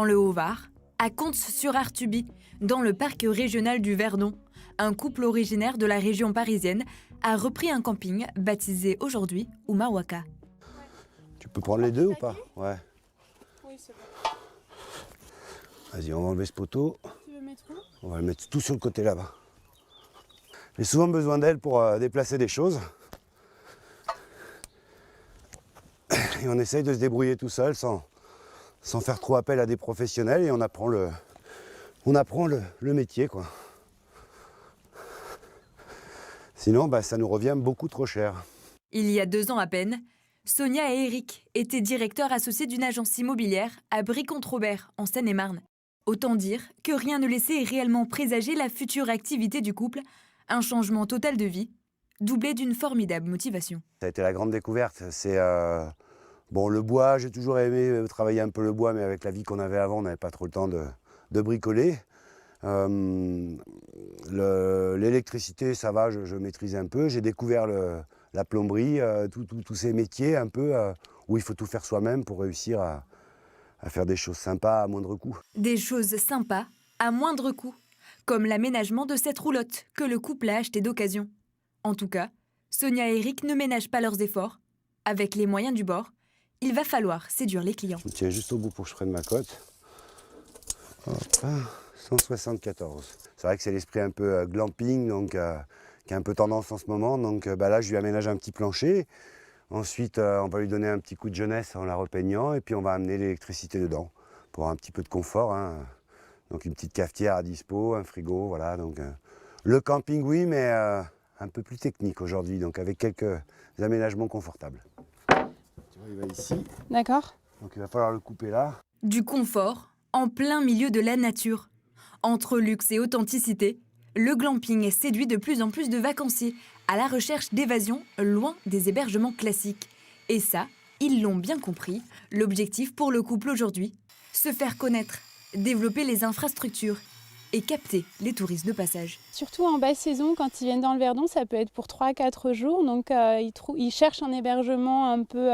Dans le Haut-Var, à Cons-sur-Artuby, dans le parc régional du Verdon, un couple originaire de la région parisienne a repris un camping baptisé aujourd'hui Umawaka. Tu peux prendre les deux ou pas? Ouais. Oui, c'est bon. Vas-y, on va enlever ce poteau. Tu veux mettre où? On va le mettre tout sur le côté là-bas. J'ai souvent besoin d'elle pour déplacer des choses. Et on essaye de se débrouiller tout seul sans faire trop appel à des professionnels et on apprend le métier, quoi. Sinon, ça nous revient beaucoup trop cher. Il y a 2 ans à peine, Sonia et Eric étaient directeurs associés d'une agence immobilière à Brie-Comte-Robert, en Seine-et-Marne. Autant dire que rien ne laissait réellement présager la future activité du couple, un changement total de vie, doublé d'une formidable motivation. Ça a été la grande découverte. C'est bon, le bois, j'ai toujours aimé travailler un peu le bois, mais avec la vie qu'on avait avant, on n'avait pas trop le temps de bricoler. L'électricité, ça va, je maîtrise un peu. J'ai découvert la plomberie, tous ces métiers un peu où il faut tout faire soi-même pour réussir à faire des choses sympas à moindre coût. Des choses sympas à moindre coût, comme l'aménagement de cette roulotte que le couple a achetée d'occasion. En tout cas, Sonia et Eric ne ménagent pas leurs efforts. Avec les moyens du bord, il va falloir séduire les clients. Je me tiens juste au bout pour que je prenne ma cote. Hop, 174. C'est vrai que c'est l'esprit un peu glamping, donc qui a un peu tendance en ce moment. Donc là, je lui aménage un petit plancher. Ensuite, on va lui donner un petit coup de jeunesse en la repeignant. Et puis, on va amener l'électricité dedans pour un petit peu de confort, hein. Donc, une petite cafetière à dispo, un frigo, voilà. Donc, le camping, oui, mais un peu plus technique aujourd'hui. Donc, avec quelques aménagements confortables. Tu vois, il va ici. D'accord. Donc, il va falloir le couper là. Du confort en plein milieu de la nature. Entre luxe et authenticité, le glamping séduit de plus en plus de vacanciers à la recherche d'évasion loin des hébergements classiques. Et ça, ils l'ont bien compris. L'objectif pour le couple aujourd'hui, se faire connaître, développer les infrastructures et capter les touristes de passage. Surtout en basse saison, quand ils viennent dans le Verdon, ça peut être pour 3 à 4 jours. Donc ils cherchent un hébergement un peu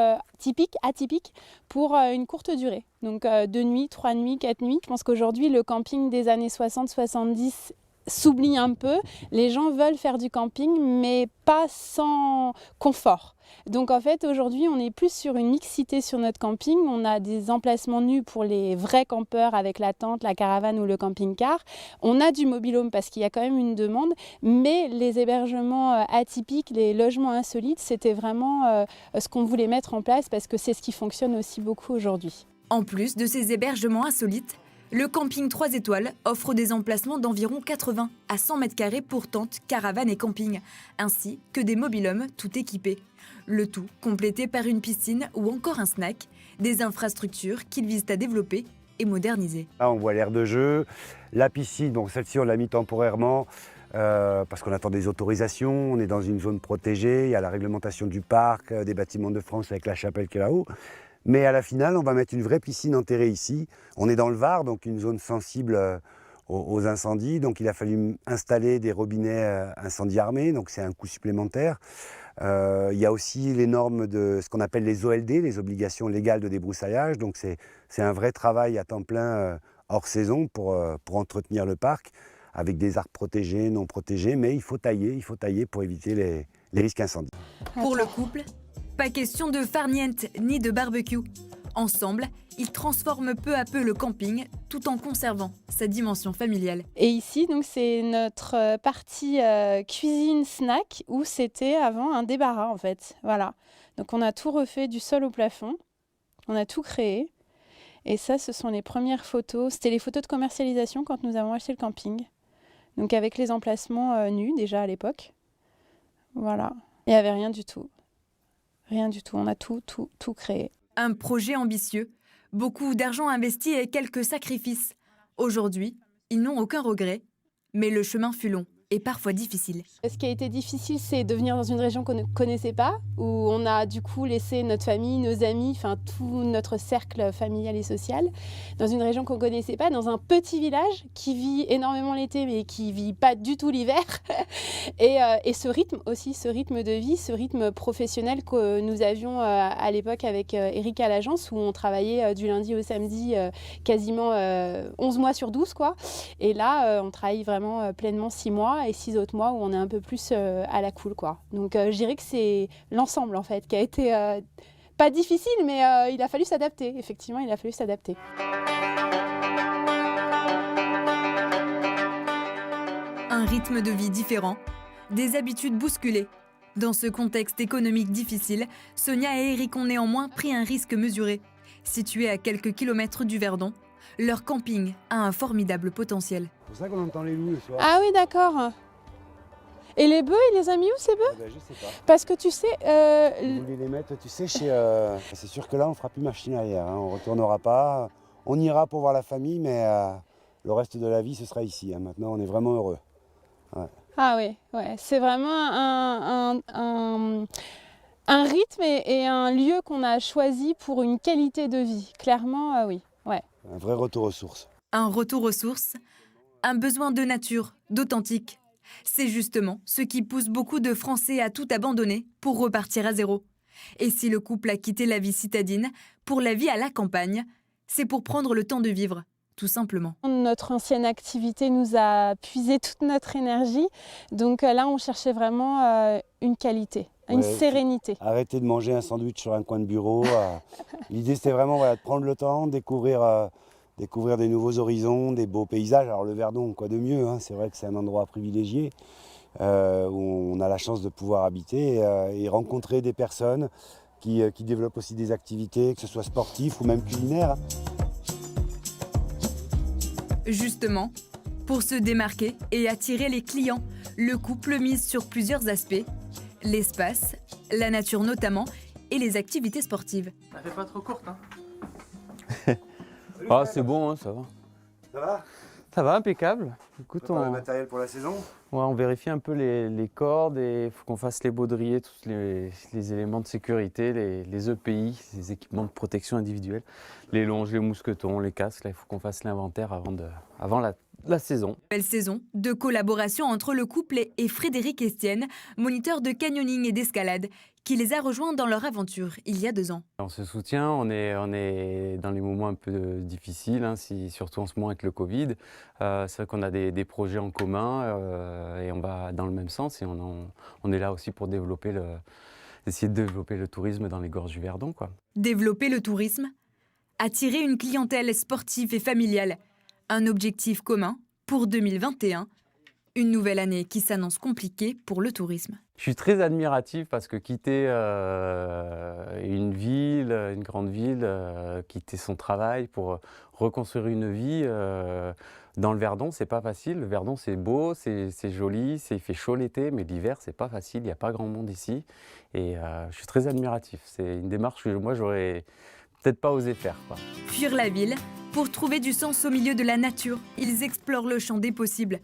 atypique pour une courte durée. Donc 2 nuits, 3 nuits, 4 nuits. Je pense qu'aujourd'hui, le camping des années 60-70 s'oublie un peu. Les gens veulent faire du camping, mais pas sans confort. Donc en fait, aujourd'hui, on est plus sur une mixité sur notre camping. On a des emplacements nus pour les vrais campeurs avec la tente, la caravane ou le camping-car. On a du mobil-home parce qu'il y a quand même une demande, mais les hébergements atypiques, les logements insolites, c'était vraiment ce qu'on voulait mettre en place parce que c'est ce qui fonctionne aussi beaucoup aujourd'hui. En plus de ces hébergements insolites, le camping 3 étoiles offre des emplacements d'environ 80 à 100 mètres carrés pour tentes, caravanes et camping, ainsi que des mobil-homes tout équipés. Le tout complété par une piscine ou encore un snack, des infrastructures qu'ils visent à développer et moderniser. Là, on voit l'aire de jeu, la piscine, donc celle-ci, on l'a mis temporairement parce qu'on attend des autorisations. On est dans une zone protégée, il y a la réglementation du parc, des bâtiments de France avec la chapelle qui est là-haut. Mais à la finale, on va mettre une vraie piscine enterrée ici. On est dans le Var, donc une zone sensible aux incendies. Donc il a fallu installer des robinets incendie armés, donc c'est un coût supplémentaire. Il y a aussi les normes de ce qu'on appelle les OLD, les obligations légales de débroussaillage. Donc c'est un vrai travail à temps plein hors saison pour entretenir le parc, avec des arbres protégés, non protégés. Mais il faut tailler pour éviter les risques incendies. Pour le couple, pas question de farniente ni de barbecue. Ensemble, ils transforment peu à peu le camping tout en conservant sa dimension familiale. Et ici, donc, c'est notre partie cuisine snack où c'était avant un débarras en fait. Voilà. Donc on a tout refait du sol au plafond, on a tout créé. Et ça, ce sont les premières photos. C'était les photos de commercialisation quand nous avons acheté le camping. Donc avec les emplacements nus déjà à l'époque. Voilà. Il n'y avait rien du tout. Rien du tout. On a tout créé. Un projet ambitieux, beaucoup d'argent investi et quelques sacrifices. Aujourd'hui, ils n'ont aucun regret, mais le chemin fut long et parfois difficile. Ce qui a été difficile, c'est de venir dans une région qu'on ne connaissait pas, où on a du coup laissé notre famille, nos amis, enfin tout notre cercle familial et social, dans une région qu'on ne connaissait pas, dans un petit village qui vit énormément l'été, mais qui ne vit pas du tout l'hiver. Et ce rythme aussi, ce rythme de vie, ce rythme professionnel que nous avions à l'époque avec Eric à l'agence, où on travaillait du lundi au samedi quasiment 11 mois sur 12, quoi. Et là, on travaille vraiment pleinement 6 mois et 6 autres mois où on est un peu plus à la cool, quoi. Donc je dirais que c'est l'ensemble en fait qui a été pas difficile, mais il a fallu s'adapter. Effectivement, il a fallu s'adapter. Un rythme de vie différent, des habitudes bousculées. Dans ce contexte économique difficile, Sonia et Eric ont néanmoins pris un risque mesuré. Situé à quelques kilomètres du Verdon, leur camping a un formidable potentiel. C'est pour ça qu'on entend les loups le soir. Ah oui, d'accord. Et les bœufs, il les a mis où ces bœufs? Je sais pas. Parce que tu sais, Vous voulez les mettre, tu sais, chez... C'est sûr que là, on fera plus machine arrière, hein. On retournera pas. On ira pour voir la famille, mais le reste de la vie, ce sera ici, hein. Maintenant, on est vraiment heureux. Ouais. ah oui, ouais, c'est vraiment un rythme et un lieu qu'on a choisi pour une qualité de vie. Clairement, oui. Ouais. Un vrai retour aux sources. Un retour aux sources, un besoin de nature, d'authentique. C'est justement ce qui pousse beaucoup de Français à tout abandonner pour repartir à zéro. Et si le couple a quitté la vie citadine pour la vie à la campagne, c'est pour prendre le temps de vivre, tout simplement. Notre ancienne activité nous a puisé toute notre énergie. Donc là, on cherchait vraiment une qualité, une sérénité. Arrêtez de manger un sandwich sur un coin de bureau. L'idée, c'était vraiment de prendre le temps, découvrir des nouveaux horizons, des beaux paysages. Alors le Verdon, quoi de mieux, hein. C'est vrai que c'est un endroit privilégié où on a la chance de pouvoir habiter et rencontrer des personnes qui développent aussi des activités, que ce soit sportives ou même culinaires. Justement, pour se démarquer et attirer les clients, le couple mise sur plusieurs aspects. L'espace, la nature notamment, et les activités sportives. Ça fait pas trop courte, hein? Ah, c'est bon, hein, ça va. Ça va? Ça va, impeccable. Écoute, On prépare le matériel pour la saison? ouais, on vérifie un peu les cordes et il faut qu'on fasse les baudriers, tous les éléments de sécurité, les EPI, les équipements de protection individuelle, les longes, les mousquetons, les casques. Là, il faut qu'on fasse l'inventaire avant la saison. Belle saison de collaboration entre le couple et Frédéric Estienne, moniteur de canyoning et d'escalade, qui les a rejoints dans leur aventure il y a 2 ans. On se soutient, on est dans les moments un peu difficiles, hein, surtout en ce moment avec le Covid. C'est vrai qu'on a des projets en commun et on va dans le même sens et on est là aussi pour essayer de développer le tourisme dans les gorges du Verdon, quoi. Développer le tourisme, attirer une clientèle sportive et familiale, un objectif commun pour 2021, une nouvelle année qui s'annonce compliquée pour le tourisme. Je suis très admiratif parce que quitter une ville, une grande ville, quitter son travail pour reconstruire une vie dans le Verdon, c'est pas facile. Le Verdon, c'est beau, c'est joli, il fait chaud l'été, mais l'hiver, c'est pas facile, il n'y a pas grand monde ici. Et je suis très admiratif. C'est une démarche que moi, j'aurais peut-être pas osé faire, quoi. Fuir la ville pour trouver du sens au milieu de la nature, ils explorent le champ des possibles.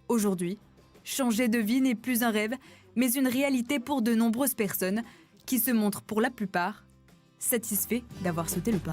Aujourd'hui, changer de vie n'est plus un rêve, mais une réalité pour de nombreuses personnes qui se montrent pour la plupart satisfaits d'avoir sauté le pas.